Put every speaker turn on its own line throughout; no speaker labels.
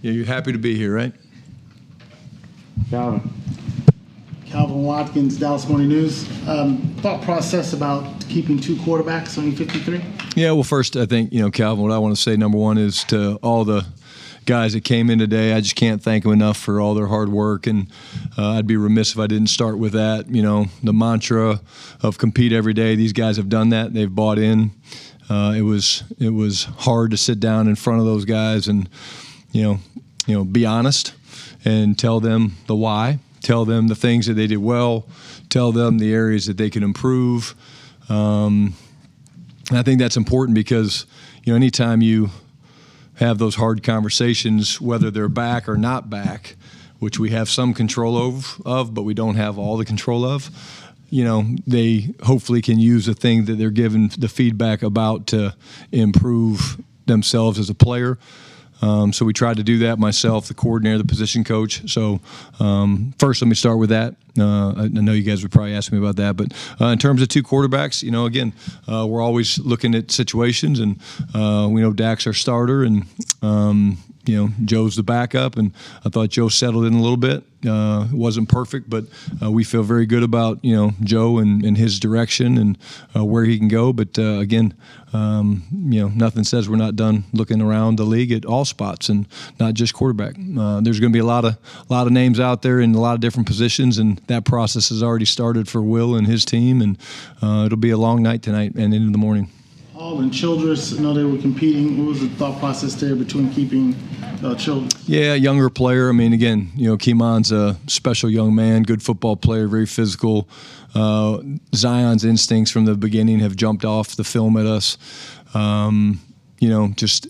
Yeah, you're happy to be here, right?
Calvin Watkins, Dallas Morning News. Thought process about keeping two quarterbacks, only 53?
Yeah, well, first, I think, Calvin, what I want to say, number one, is to all the guys that came in today, I just can't thank them enough for all their hard work, and I'd be remiss if I didn't start with that. The mantra of compete every day, these guys have done that. They've bought in. It was hard to sit down in front of those guys and, be honest and tell them the why, tell them the things that they did well, tell them the areas that they can improve. And I think that's important because, anytime you have those hard conversations, whether they're back or not back, which we have some control of, but we don't have all the control of, they hopefully can use the thing that they're given the feedback about to improve themselves as a player. So we tried to do that, myself, the coordinator, the position coach. So first, let me start with that. I know you guys would probably ask me about that. But in terms of two quarterbacks, again, we're always looking at situations. And we know Dak's our starter and, Joe's the backup. And I thought Joe settled in a little bit. It wasn't perfect, but we feel very good about, Joe and his direction and where he can go. But again, nothing says we're not done looking around the league at all spots and not just quarterback. There's going to be a lot of names out there in a lot of different positions, and that process has already started for Will and his team. And it'll be a long night tonight and into the morning.
Hall and Childress, I know they were competing. What was the thought process there between keeping Childress?
Yeah, younger player. I mean, again, Keemon's a special young man, good football player, very physical. Zion's instincts from the beginning have jumped off the film at us. Just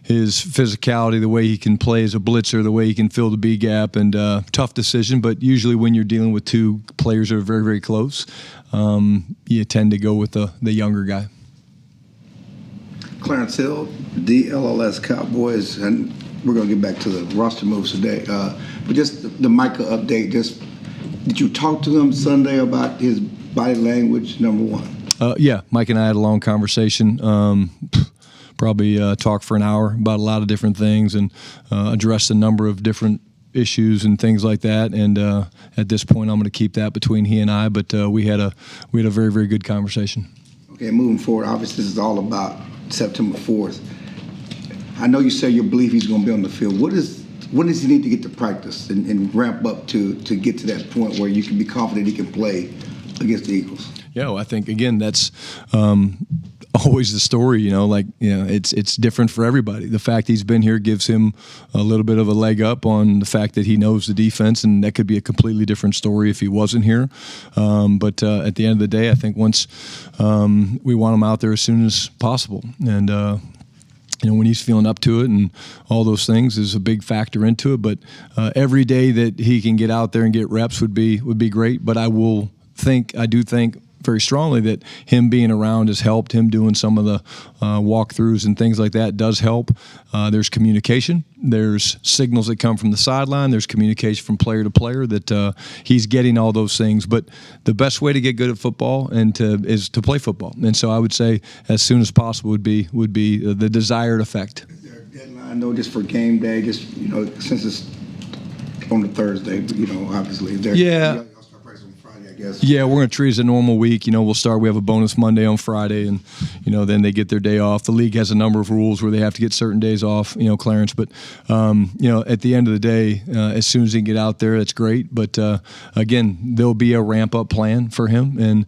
his physicality, the way he can play as a blitzer, the way he can fill the B gap, and tough decision. But usually when you're dealing with two players that are very, very close, you tend to go with the younger guy.
Clarence Hill, DLLS Cowboys, and we're going to get back to the roster moves today. But just the Micah update, did you talk to him Sunday about his body language, number one?
Yeah, Mike and I had a long conversation. Probably talked for an hour about a lot of different things and addressed a number of different issues and things like that. And at this point, I'm going to keep that between he and I. But we had a very, very good conversation.
Okay, moving forward, obviously this is all about September 4th. I know you say you believe he's going to be on the field. When does he need to get to practice and ramp up to get to that point where you can be confident he can play against the Eagles?
Yeah, well, I think, again, that's always the story, it's different for everybody. The fact he's been here gives him a little bit of a leg up on the fact that he knows the defense, and that could be a completely different story if he wasn't here. But at the end of the day, I think once we want him out there as soon as possible. And when he's feeling up to it and all those things is a big factor into it. But every day that he can get out there and get reps would be great. But I do think very strongly that him being around has helped. Him doing some of the walkthroughs and things like that does help. There's communication. There's signals that come from the sideline. There's communication from player to player that he's getting all those things. But the best way to get good at football is to play football. And so I would say as soon as possible would be the desired effect.
Is there a deadline, though, just for game day? Just since it's on the Thursday, obviously.
Yeah. Yeah, we're going to treat it as a normal week. We'll start. We have a bonus Monday on Friday, and then they get their day off. The league has a number of rules where they have to get certain days off. Clarence. But at the end of the day, as soon as he can get out there, that's great. But again, there'll be a ramp up plan for him, and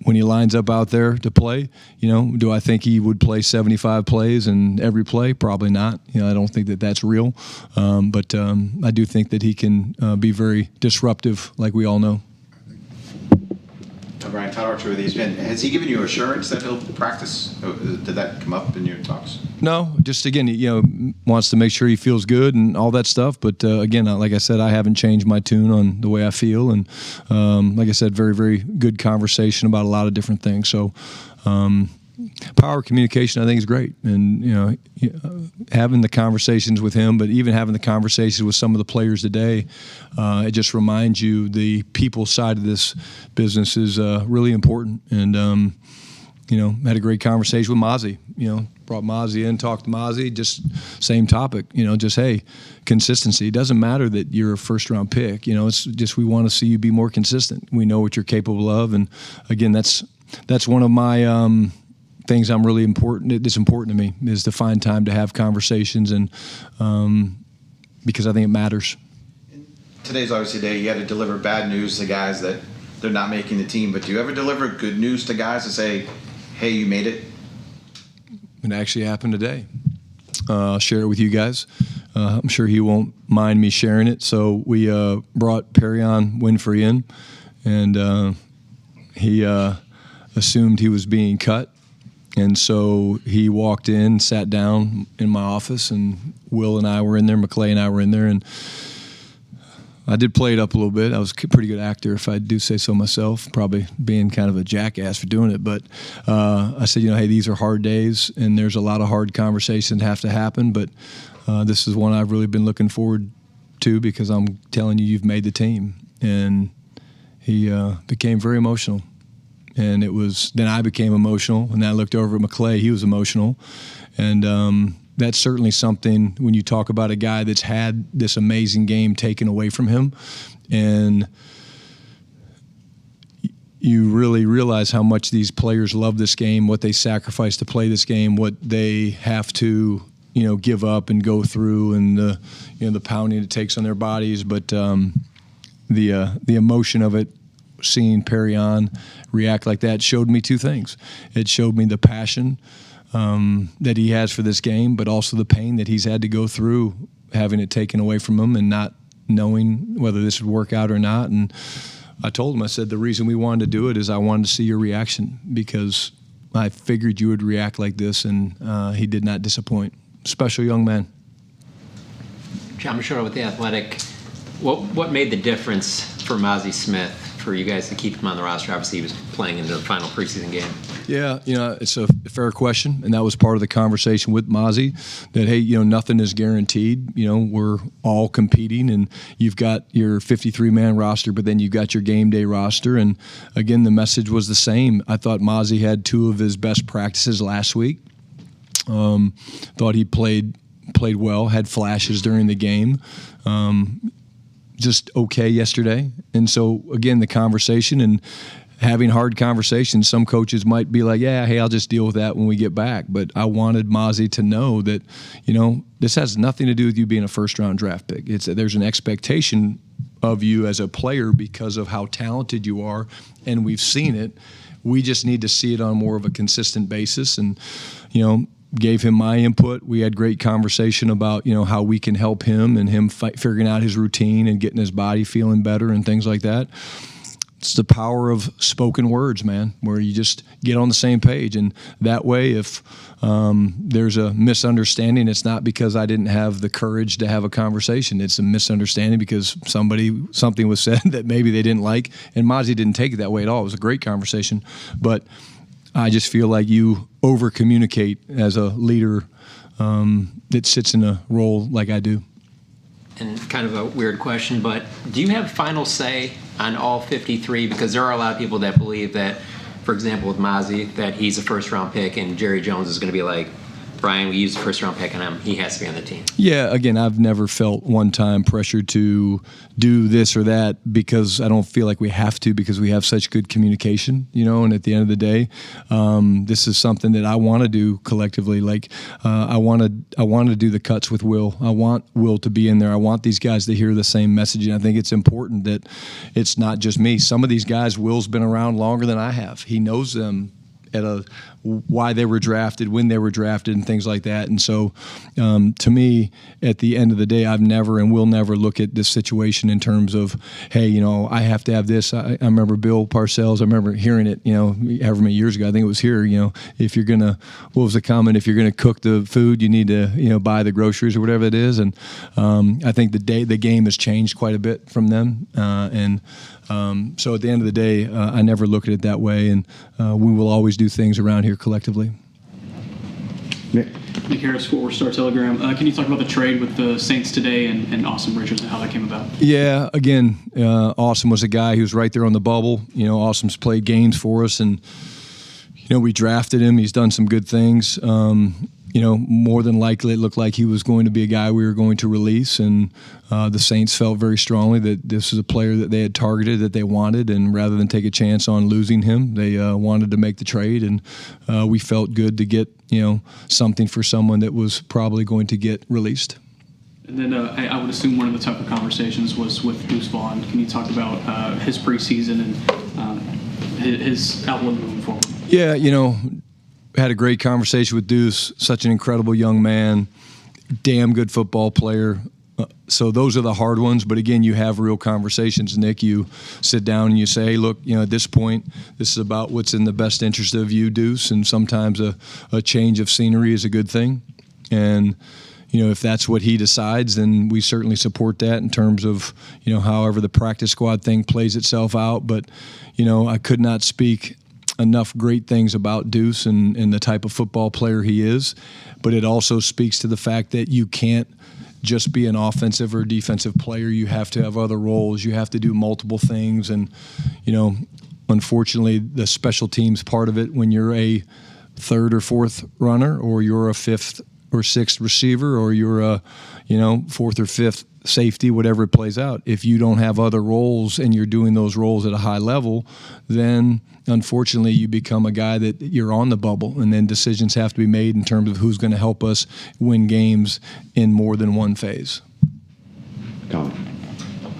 when he lines up out there to play, do I think he would play 75 plays in every play? Probably not. I don't think that that's real. But I do think that he can be very disruptive, like we all know.
Brian, Todd Archer with ESPN. Has he given you assurance that he'll practice? Did that come up in your talks?
No, just again, wants to make sure he feels good and all that stuff. But again, like I said, I haven't changed my tune on the way I feel, and like I said, very, very good conversation about a lot of different things. So. Power communication, I think, is great, and having the conversations with him, but even having the conversations with some of the players today, it just reminds you the people side of this business is really important. And had a great conversation with Mozzie. Brought Mozzie in, talked to Mozzie, just same topic. Just, hey, consistency. It doesn't matter that you're a first-round pick. It's just we want to see you be more consistent. We know what you're capable of, and again, that's one of my things I'm really important. It's important to me is to find time to have conversations, and because I think it matters.
Today's obviously a day you had to deliver bad news to guys that they're not making the team, but do you ever deliver good news to guys to say, hey, you made it?
It actually happened today. I'll share it with you guys. I'm sure he won't mind me sharing it. So we brought Perion Winfrey in, and he assumed he was being cut. And so he walked in, sat down in my office, and Will and I were in there, McClay and I were in there, and I did play it up a little bit. I was a pretty good actor, if I do say so myself, probably being kind of a jackass for doing it. But I said, hey, these are hard days, and there's a lot of hard conversations that have to happen. But this is one I've really been looking forward to because I'm telling you, you've made the team. And he became very emotional. And then I became emotional, and then I looked over at McClay. He was emotional. And that's certainly something when you talk about a guy that's had this amazing game taken away from him, and you really realize how much these players love this game, what they sacrifice to play this game, what they have to, give up and go through, and the pounding it takes on their bodies. But the emotion of it, seeing Perion react like that, showed me two things. It showed me the passion that he has for this game, but also the pain that he's had to go through having it taken away from him and not knowing whether this would work out or not. And I told him, I said, the reason we wanted to do it is I wanted to see your reaction because I figured you would react like this, and he did not disappoint. Special young man.
John Machado with The Athletic. What made the difference for Mozzie Smith for you guys to keep him on the roster? Obviously, he was playing in the final preseason game.
Yeah, it's a fair question, and that was part of the conversation with Mozzie, that, hey, nothing is guaranteed. We're all competing, and you've got your 53-man roster, but then you've got your game day roster, and again, the message was the same. I thought Mozzie had two of his best practices last week. Thought he played well, had flashes during the game. Just okay yesterday. And so, again, the conversation and having hard conversations, some coaches might be like, yeah, hey, I'll just deal with that when we get back. But I wanted Mozzie to know that, this has nothing to do with you being a first-round draft pick. There's an expectation of you as a player because of how talented you are, and we've seen it. We just need to see it on more of a consistent basis. And, gave him my input. We had great conversation about, how we can help him and him figuring out his routine and getting his body feeling better and things like that. It's the power of spoken words, man, where you just get on the same page. And that way, if there's a misunderstanding, it's not because I didn't have the courage to have a conversation. It's a misunderstanding because something was said that maybe they didn't like. And Mozzie didn't take it that way at all. It was a great conversation. But I just feel like you over-communicate as a leader that sits in a role like I do.
And kind of a weird question, but do you have final say on all 53? Because there are a lot of people that believe that, for example, with Mozzie, that he's a first-round pick, and Jerry Jones is going to be like, Brian, we used a first-round pick on him. He has to be on the team. Yeah, again, I've never felt one time pressured to do this or that because I don't feel like we have to because we have such good communication, and at the end of the day, this is something that I want to do collectively. Like, I want to do the cuts with Will. I want Will to be in there. I want these guys to hear the same message, and I think it's important that it's not just me. Some of these guys, Will's been around longer than I have. He knows them why they were drafted, when they were drafted, and things like that. And so, to me, at the end of the day, I've never and will never look at this situation in terms of, hey, I have to have this. I remember Bill Parcells. I remember hearing it, however many years ago. I think it was here. If you're gonna, what was the comment? If you're gonna cook the food, you need to, buy the groceries or whatever it is. And I think the game has changed quite a bit from them. So at the end of the day, I never look at it that way, and we will always do things around here collectively.
Nick Harris, Fort Worth Star-Telegram. Can you talk about the trade with the Saints today and Austin Richards and how that came about?
Yeah, again, Austin was a guy who was right there on the bubble. Austin's played games for us, and we drafted him. He's done some good things. More than likely it looked like he was going to be a guy we were going to release, and the Saints felt very strongly that this is a player that they had targeted, that they wanted, and rather than take a chance on losing him, they wanted to make the trade, and we felt good to get something for someone that was probably going to get released.
And then I would assume one of the tougher conversations was with Deuce Vaughn. Can you talk about his preseason and his outlook moving forward?
Yeah, had a great conversation with Deuce. Such an incredible young man, damn good football player. So those are the hard ones. But again, you have real conversations, Nick. You sit down and you say, hey, look, at this point, this is about what's in the best interest of you, Deuce. And sometimes a change of scenery is a good thing. And if that's what he decides, then we certainly support that in terms of, however the practice squad thing plays itself out. But, I could not speak enough great things about Deuce and the type of football player he is. But it also speaks to the fact that you can't just be an offensive or defensive player. You have to have other roles. You have to do multiple things. And, unfortunately, the special teams part of it, when you're a third or fourth runner, or you're a fifth or sixth receiver, or you're a, fourth or fifth safety, whatever it plays out, if you don't have other roles and you're doing those roles at a high level, then unfortunately you become a guy that you're on the bubble, and then decisions have to be made in terms of who's going to help us win games in more than one phase.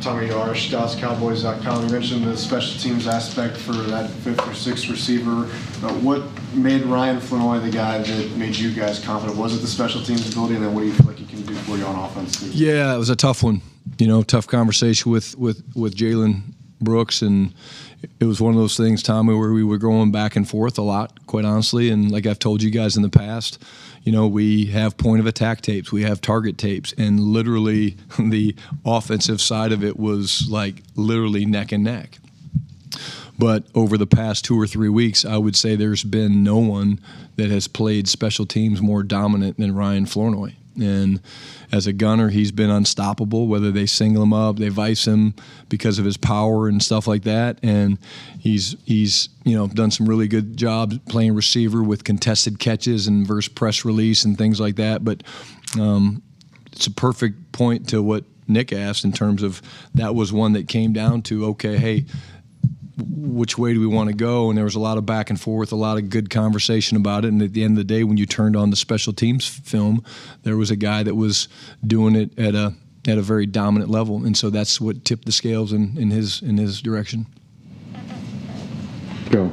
Tommy Yarsh, DallasCowboys.com. You mentioned the special teams aspect for that fifth or sixth receiver. What made Ryan Flanoy the guy that made you guys confident? Was it the special teams ability, and then what do you feel like he can do for you on offense?
Yeah, it was a tough one. Tough conversation with Jalen Brooks, and it was one of those things, Tommy, where we were going back and forth a lot, quite honestly. And like I've told you guys in the past, we have point of attack tapes, we have target tapes, and literally the offensive side of it was like literally neck and neck. But over the past 2 or 3 weeks, I would say there's been no one that has played special teams more dominant than Ryan Flournoy. And as a gunner, he's been unstoppable, whether they single him up, they vice him because of his power and stuff like that. And he's done some really good jobs playing receiver with contested catches and versus press release and things like that. But it's a perfect point to what Nick asked in terms of that was one that came down to, okay, hey, which way do we want to go? And there was a lot of back and forth, a lot of good conversation about it. And at the end of the day, when you turned on the special teams film, there was a guy that was doing it at a very dominant level. And so that's what tipped the scales in his direction.
Go.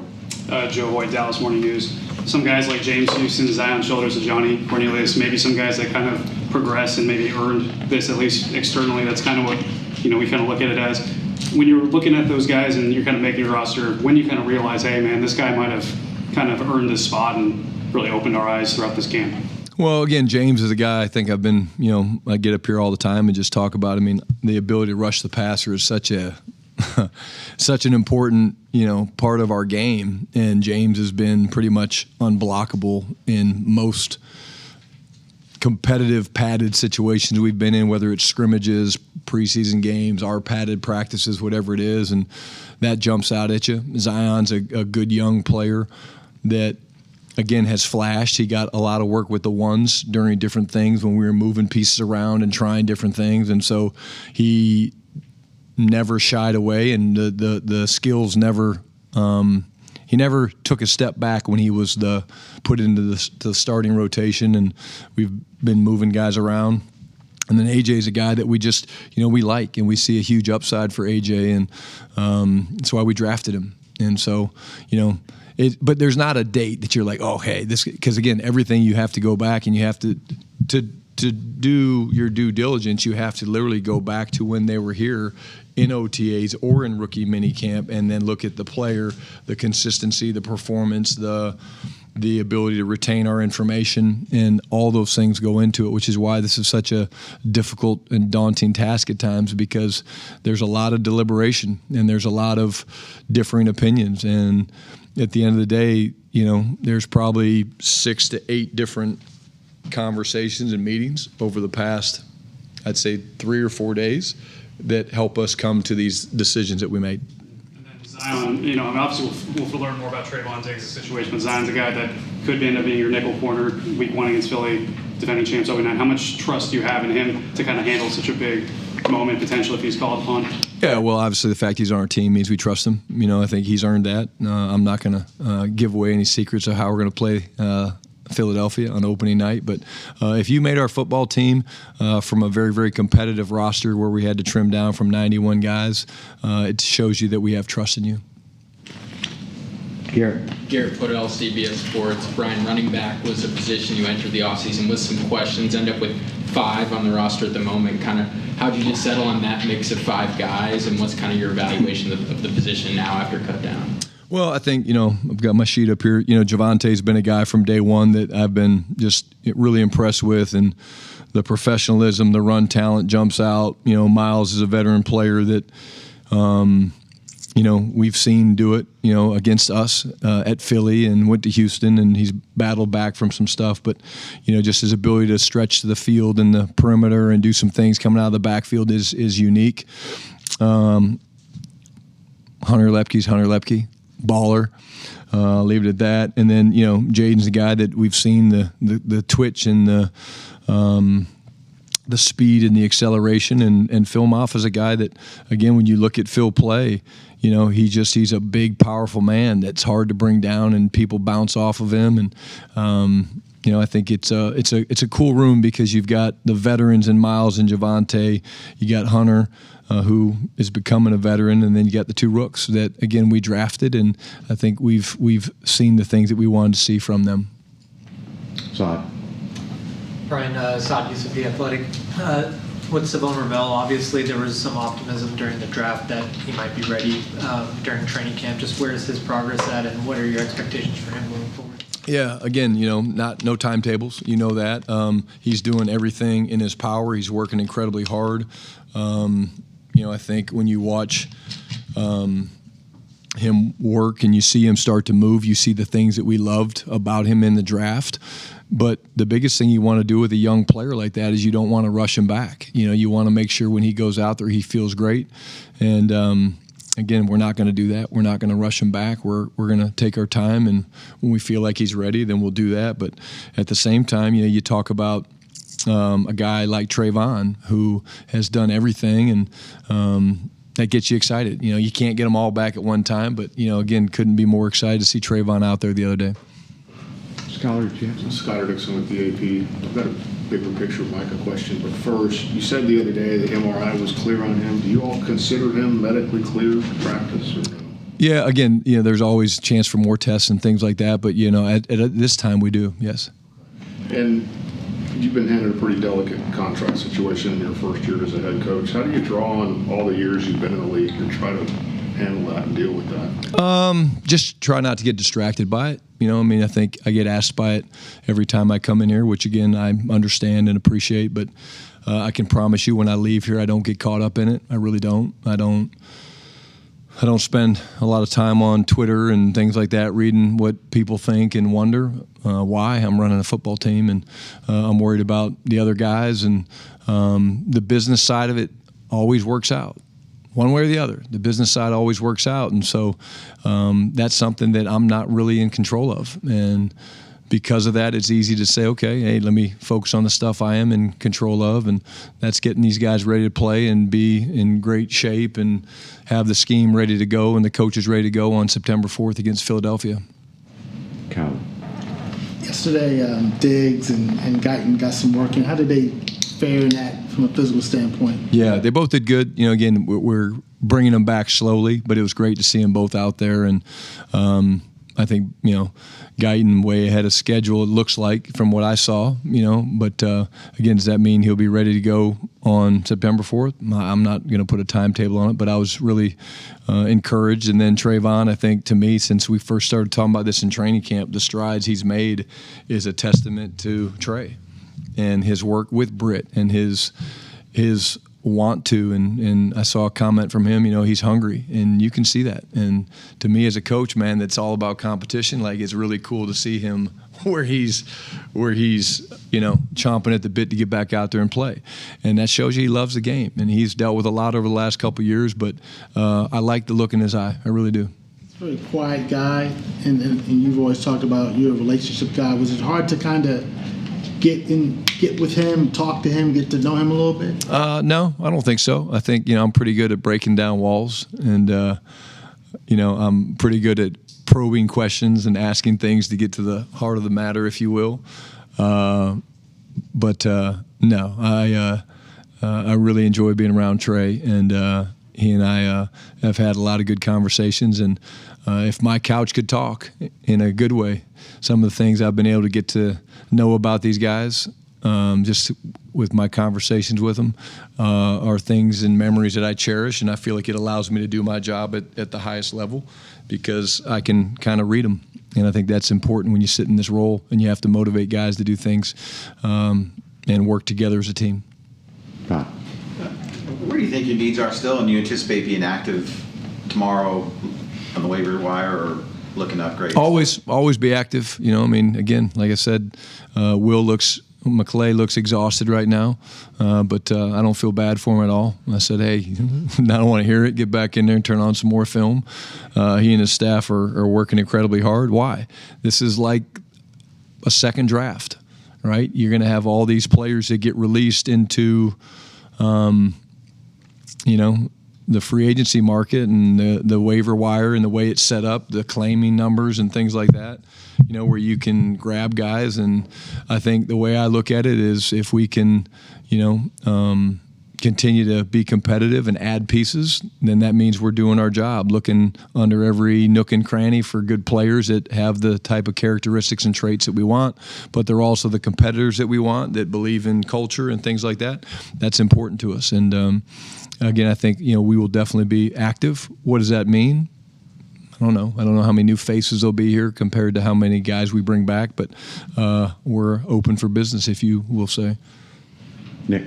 Joe Hoyt, Dallas Morning News. Some guys like James Houston, Zion Childers, and Johnny Cornelius, maybe some guys that kind of progressed and maybe earned this, at least externally. That's kind of what, we kind of look at it as. When you're looking at those guys and you're kind of making your roster, when you kind of realize, hey, man, this guy might have kind of earned this spot and really opened our eyes throughout this game?
Well, again, James is a guy I think I've been, I get up here all the time and just talk about. I mean, the ability to rush the passer is such an important, part of our game. And James has been pretty much unblockable in most competitive padded situations we've been in, whether it's scrimmages, preseason games, our padded practices, whatever it is, and that jumps out at you. Zion's a good young player that, again, has flashed. He got a lot of work with the ones during different things when we were moving pieces around and trying different things, and so he never shied away, and the skills never he never took a step back when he was put into the starting rotation, and we've been moving guys around. And then AJ's a guy that we just, we like, and we see a huge upside for AJ, and that's why we drafted him. And so, but there's not a date that you're like, oh, hey, this, because again, everything you have to go back and you have to do your due diligence, you have to literally go back to when they were here in OTAs or in rookie minicamp, and then look at the player, the consistency, the performance, the ability to retain our information, and all those things go into it, which is why this is such a difficult and daunting task at times, because there's a lot of deliberation and there's a lot of differing opinions. And at the end of the day, there's probably 6 to 8 different conversations and meetings over the past, I'd say, 3 or 4 days that help us come to these decisions that we made.
And then Zion, you know, I mean, obviously we'll learn more about Trayvon Diggs' situation, but Zion's a guy that could end up being your nickel corner week 1 against Philly, defending champs 09. How much trust do you have in him to kind of handle such a big moment potentially if he's called upon?
Yeah, well, obviously the fact he's on our team means we trust him. You know, I think he's earned that. I'm not going to give away any secrets of how we're going to play Philadelphia on opening night. But if you made our football team from a very, very competitive roster where we had to trim down from 91 guys, it shows you that we have trust in you.
Garrett Podell, CBS Sports. Brian, running back was a position you entered the offseason with some questions, end up with 5 on the roster at the moment. Kind of how'd you just settle on that mix of 5 guys, and what's kind of your evaluation of the position now after cut down?
Well, I think, you know, I've got my sheet up here. You know, Javante's been a guy from day one that I've been just really impressed with, and the professionalism, the run talent jumps out. You know, Miles is a veteran player that, you know, we've seen do it, you know, against us at Philly, and went to Houston, and he's battled back from some stuff. But, you know, just his ability to stretch to the field and the perimeter and do some things coming out of the backfield is unique. Hunter Lepke's Hunter Lepke. Baller. Leave it at that. And then, you know, Jaden's the guy that we've seen the twitch and the speed and the acceleration, and film off as a guy that, again, when you look at Phil play, you know, he's a big, powerful man that's hard to bring down, and people bounce off of him. And you know, I think it's a cool room because you've got the veterans in Miles and Javante, you got Hunter, who is becoming a veteran, and then you got the 2 rooks that, again, we drafted, and I think we've seen the things that we wanted to see from them.
Saad.
Brian, Saad Yusuf, The Athletic. With Savon Ravel, obviously there was some optimism during the draft that he might be ready during training camp. Just where is his progress at, and what are your expectations for him moving forward?
Yeah, again, you know, no timetables. You know that. He's doing everything in his power. He's working incredibly hard. You know, I think when you watch him work and you see him start to move, you see the things that we loved about him in the draft. But the biggest thing you want to do with a young player like that is you don't want to rush him back. You know, you want to make sure when he goes out there he feels great. And again, we're not going to do that. We're not going to rush him back. We're going to take our time, and when we feel like he's ready, then we'll do that. But at the same time, you know, you talk about a guy like Trayvon who has done everything, and that gets you excited. You know, you can't get them all back at one time, but, you know, again, couldn't be more excited to see Trayvon out there the other day.
Scholar Jackson.
Scott Dixon with the AP. I've got a bigger picture Micah question, but first, you said the other day the MRI was clear on him. Do you all consider him medically clear to practice, or no?
Yeah, again, you know, there's always a chance for more tests and things like that, but, you know, at this time we do, yes.
And you've been handed a pretty delicate contract situation in your first year as a head coach. How do you draw on all the years you've been in the league and try to handle that and deal with that?
Just try not to get distracted by it. You know, I mean, I think I get asked by it every time I come in here, which, again, I understand and appreciate, but I can promise you when I leave here, I don't get caught up in it. I really don't. I don't spend a lot of time on Twitter and things like that reading what people think and wonder why. I'm running a football team, and I'm worried about the other guys, and the business side of it always works out. One way or the other, the business side always works out, and so that's something that I'm not really in control of. And because of that, it's easy to say, okay, hey, let me focus on the stuff I am in control of, and that's getting these guys ready to play and be in great shape and have the scheme ready to go and the coaches ready to go on September 4th against Philadelphia.
Cal.
Yesterday, Diggs and Guyton got some work in. How did they fare in that from a physical standpoint?
Yeah, they both did good. You know, again, we're bringing them back slowly, but it was great to see them both out there. And I think, you know, Guyton way ahead of schedule, it looks like, from what I saw, you know. But, again, does that mean he'll be ready to go on September 4th? I'm not going to put a timetable on it, but I was really encouraged. And then Trayvon, I think, to me, since we first started talking about this in training camp, the strides he's made is a testament to Trey and his work with Britt and his want to, and I saw a comment from him, he's hungry, and you can see that. And to me as a coach, man, that's all about competition. Like, it's really cool to see him where he's chomping at the bit to get back out there and play. And that shows you he loves the game, and he's dealt with a lot over the last couple of years, but I like the look in his eye. I really do.
He's a very quiet guy, and you've always talked about you're a relationship guy. Was it hard to kind of get with him, talk to him, get to know him a little bit?
No, I don't think so. I think, I'm pretty good at breaking down walls, and, I'm pretty good at probing questions and asking things to get to the heart of the matter, if you will. But no, I really enjoy being around Trey, and he and I have had a lot of good conversations. And if my couch could talk in a good way, some of the things I've been able to get to know about these guys, just with my conversations with them, are things and memories that I cherish, and I feel like it allows me to do my job at the highest level because I can kind of read them. And I think that's important when you sit in this role and you have to motivate guys to do things and work together as a team.
Pat.
Where do you think your needs are still, and you anticipate being active tomorrow on the waiver wire or looking to upgrade?
Always be active. Again, like I said, McClay looks exhausted right now, but I don't feel bad for him at all. I said, hey, I don't want to hear it. Get back in there and turn on some more film. He and his staff are working incredibly hard. Why? This is like a second draft, right? You're going to have all these players that get released into, the free agency market and the waiver wire and the way it's set up, the claiming numbers and things like that, where you can grab guys. And I think the way I look at it is if we can, continue to be competitive and add pieces, then that means we're doing our job, looking under every nook and cranny for good players that have the type of characteristics and traits that we want, but they're also the competitors that we want that believe in culture and things like that. That's important to us. And again, I think, we will definitely be active. What does that mean? I don't know. I don't know how many new faces there'll be here compared to how many guys we bring back, but we're open for business, if you will say.
Nick.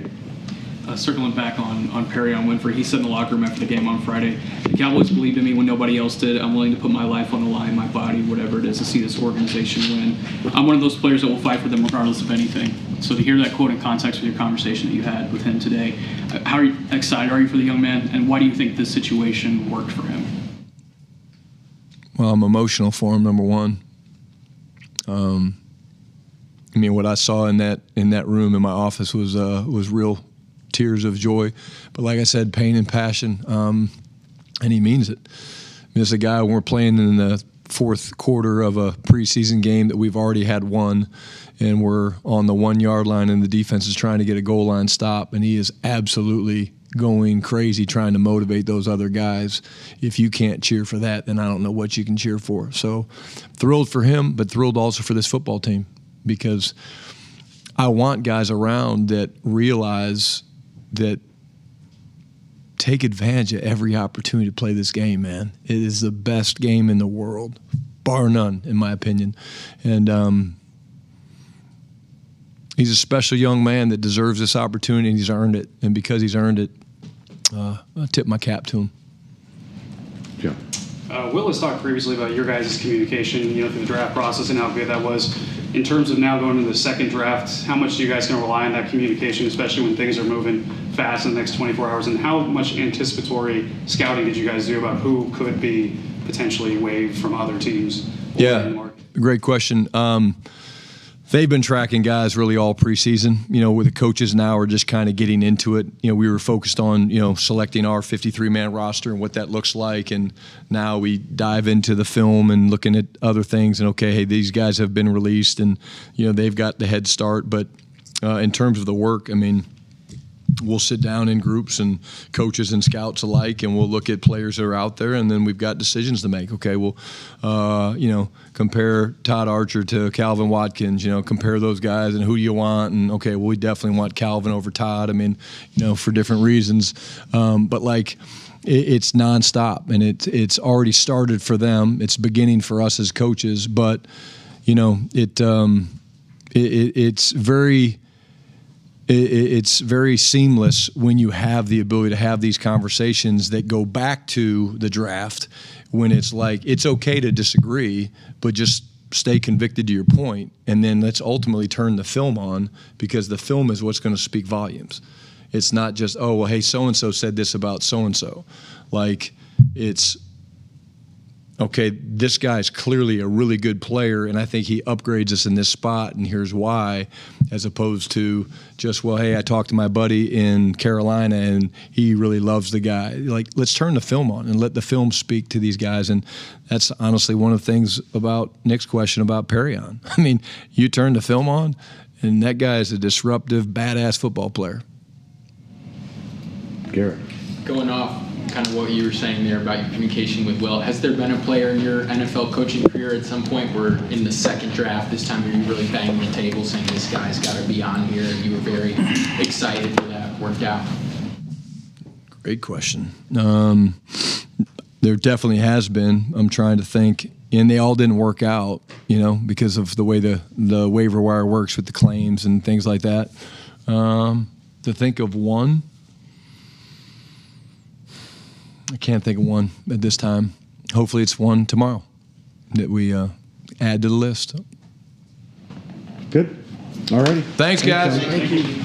Circling back on Perry on Winfrey, he said in the locker room after the game on Friday, the Cowboys believed in me when nobody else did. I'm willing to put my life on the line, my body, whatever it is, to see this organization win. I'm one of those players that will fight for them regardless of anything. So to hear that quote in context with your conversation that you had with him today, how excited are you for the young man, and why do you think this situation worked for him?
Well, I'm emotional for him, number one. What I saw in that room in my office was real tears of joy, but like I said, pain and passion, and he means it. This is a guy when we're playing in the fourth quarter of a preseason game that we've already had won, and we're on the 1 yard line and the defense is trying to get a goal line stop, and he is absolutely going crazy trying to motivate those other guys. If you can't cheer for that, then I don't know what you can cheer for. So thrilled for him, but thrilled also for this football team, because I want guys around that realize that take advantage of every opportunity to play this game, man. It is the best game in the world, bar none, in my opinion. And he's a special young man that deserves this opportunity, and he's earned it. And because he's earned it, I tip my cap to him.
Joe.
Will has talked previously about your guys' communication, through the draft process and how good that was. In terms of now going into the second draft, how much do you guys can rely on that communication, especially when things are moving fast in the next 24 hours? And how much anticipatory scouting did you guys do about who could be potentially waived from other teams?
Yeah, great question. They've been tracking guys really all preseason, where the coaches now are just kind of getting into it. We were focused on, selecting our 53-man roster and what that looks like. And now we dive into the film and looking at other things and, okay, hey, these guys have been released and, they've got the head start. But in terms of the work, we'll sit down in groups and coaches and scouts alike, and we'll look at players that are out there, and then we've got decisions to make. Okay, well, compare Todd Archer to Calvin Watkins, compare those guys, and who do you want? And okay, well, we definitely want Calvin over Todd. For different reasons. But it's nonstop, and it's already started for them. It's beginning for us as coaches, but it's very it's very seamless when you have the ability to have these conversations that go back to the draft, when it's like, it's okay to disagree, but just stay convicted to your point, and then let's ultimately turn the film on, because the film is what's going to speak volumes. It's not just, oh, well, hey, so-and-so said this about so-and-so. Like, it's, okay, this guy's clearly a really good player, and I think he upgrades us in this spot, and here's why, as opposed to just, well, hey, I talked to my buddy in Carolina, and he really loves the guy. Like, let's turn the film on and let the film speak to these guys, and that's honestly one of the things about Nick's question about Perrion. I mean, you turn the film on, and that guy is a disruptive, badass football player.
Garrett.
Going off kind of what you were saying there about your communication with Will, has there been a player in your NFL coaching career at some point where in the second draft this time you really banging the table saying this guy's got to be on here, and you were very excited for that worked out?
Great question. There definitely has been. I'm trying to think, and they all didn't work out, because of the way the waiver wire works with the claims and things like that. To think of one, I can't think of one at this time. Hopefully it's one tomorrow that we add to the list.
Good. All righty.
Thanks, guys.
Thank you.